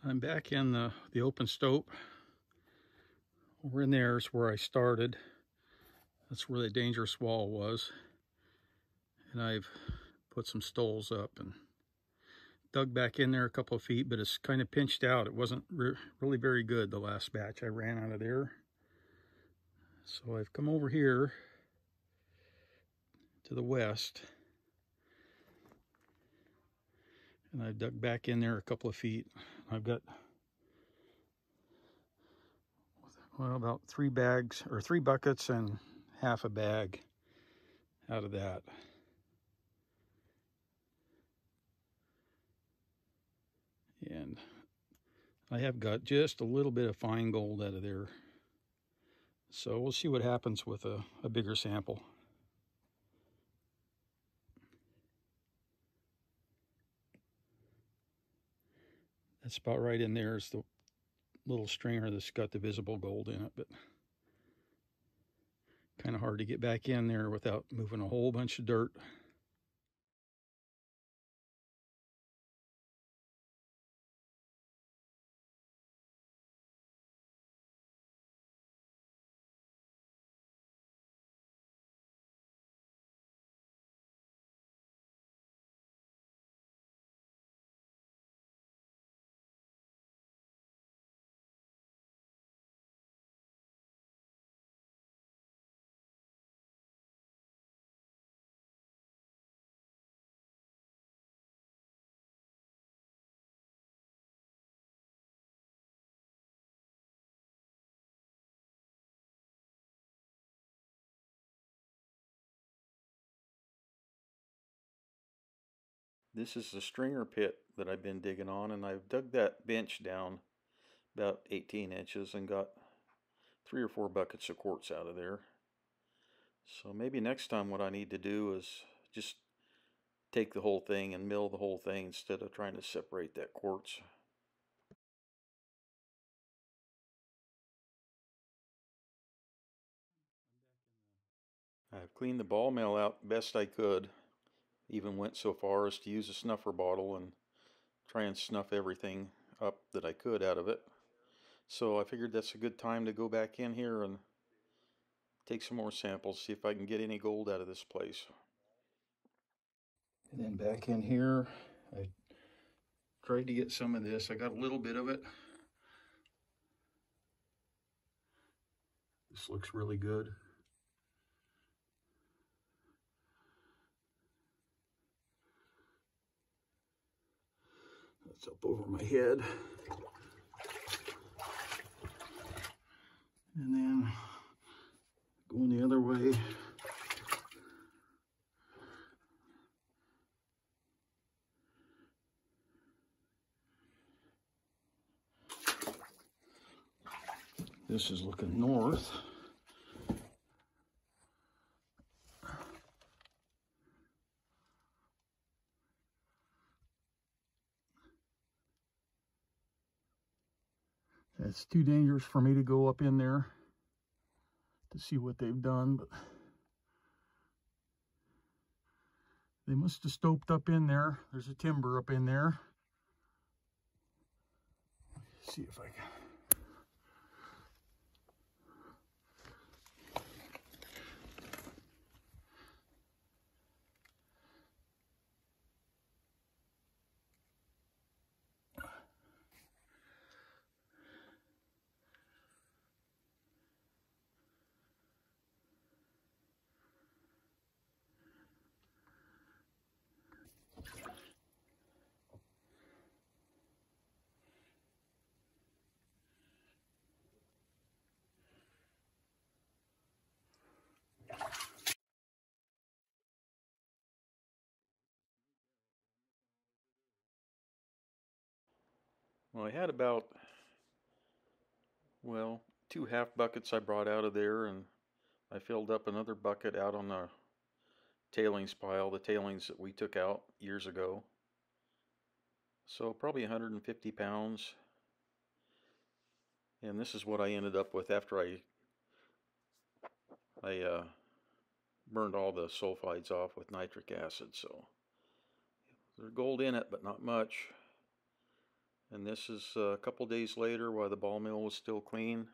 I'm back in the open stope. Over in there is where I started. That's where the dangerous wall was. And I've put some stoles up and dug back in there a couple of feet, but it's kind of pinched out. It wasn't really very good the last batch I ran out of there. So I've come over here to the west, and I've dug back in there a couple of feet. I've got, well, about 3 bags or 3 buckets and half a bag out of that. And I have got just a little bit of fine gold out of there. So we'll see what happens with a bigger sample. That's about right in there is the little stringer that's got the visible gold in it, but kind of hard to get back in there without moving a whole bunch of dirt. This is the stringer pit that I've been digging on, and I've dug that bench down about 18 inches and got 3 or 4 buckets of quartz out of there. So maybe next time what I need to do is just take the whole thing and mill the whole thing instead of trying to separate that quartz. I've cleaned the ball mill out best I could. Even went so far as to use a snuffer bottle and try and snuff everything up that I could out of it. So I figured that's a good time to go back in here and take some more samples, see if I can get any gold out of this place. And then back in here, I tried to get some of this. I got a little bit of it. This looks really good. That's up over my head. And then going the other way. This is looking north. It's too dangerous for me to go up in there to see what they've done, but they must have stoped up in there. There's a timber up in there. Let's see if I can. Well, I had about, well, 2 half buckets I brought out of there, and I filled up another bucket out on the tailings pile, the tailings that we took out years ago. So probably 150 pounds. And this is what I ended up with after I burned all the sulfides off with nitric acid. So there's gold in it, but not much. And this is a couple days later while the ball mill was still clean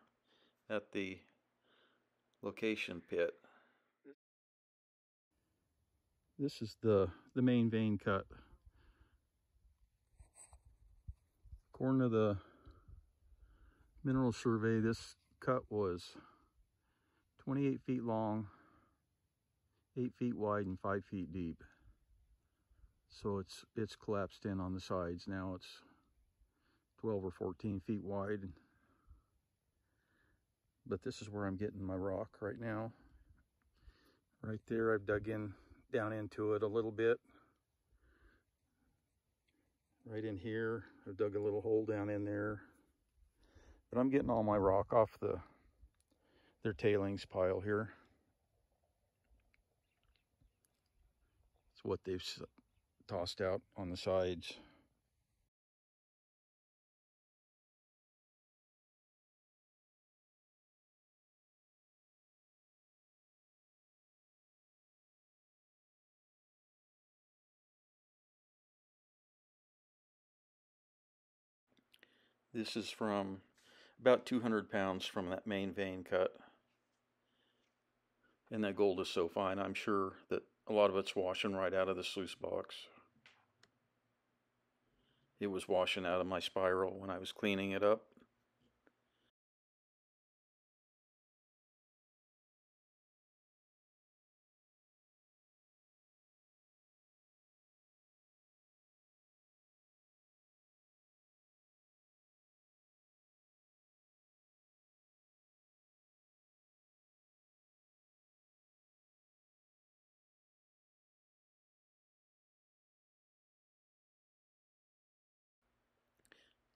at the location pit. This is the main vein cut. According to the mineral survey, this cut was 28 feet long, 8 feet wide, and 5 feet deep. So it's collapsed in on the sides. Now it's 12 or 14 feet wide. But this is where I'm getting my rock right now. Right there, I've dug in down into it a little bit. Right in here, I've dug a little hole down in there. But I'm getting all my rock off their tailings pile here. It's what they've tossed out on the sides. This is from about 200 pounds from that main vein cut. And that gold is so fine, I'm sure that a lot of it's washing right out of the sluice box. It was washing out of my spiral when I was cleaning it up.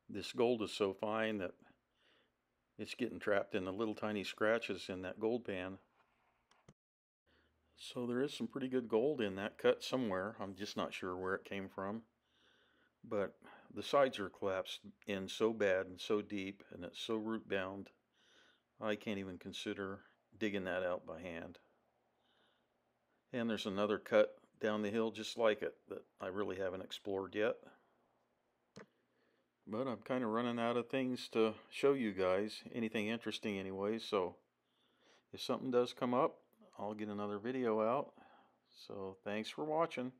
This gold is so fine that it's getting trapped in the little tiny scratches in that gold band. So there is some pretty good gold in that cut somewhere. I'm just not sure where it came from. But the sides are collapsed in so bad and so deep, and it's so root bound, I can't even consider digging that out by hand. And there's another cut down the hill just like it that I really haven't explored yet. But I'm kind of running out of things to show you guys, anything interesting anyway, so if something does come up, I'll get another video out. So thanks for watching.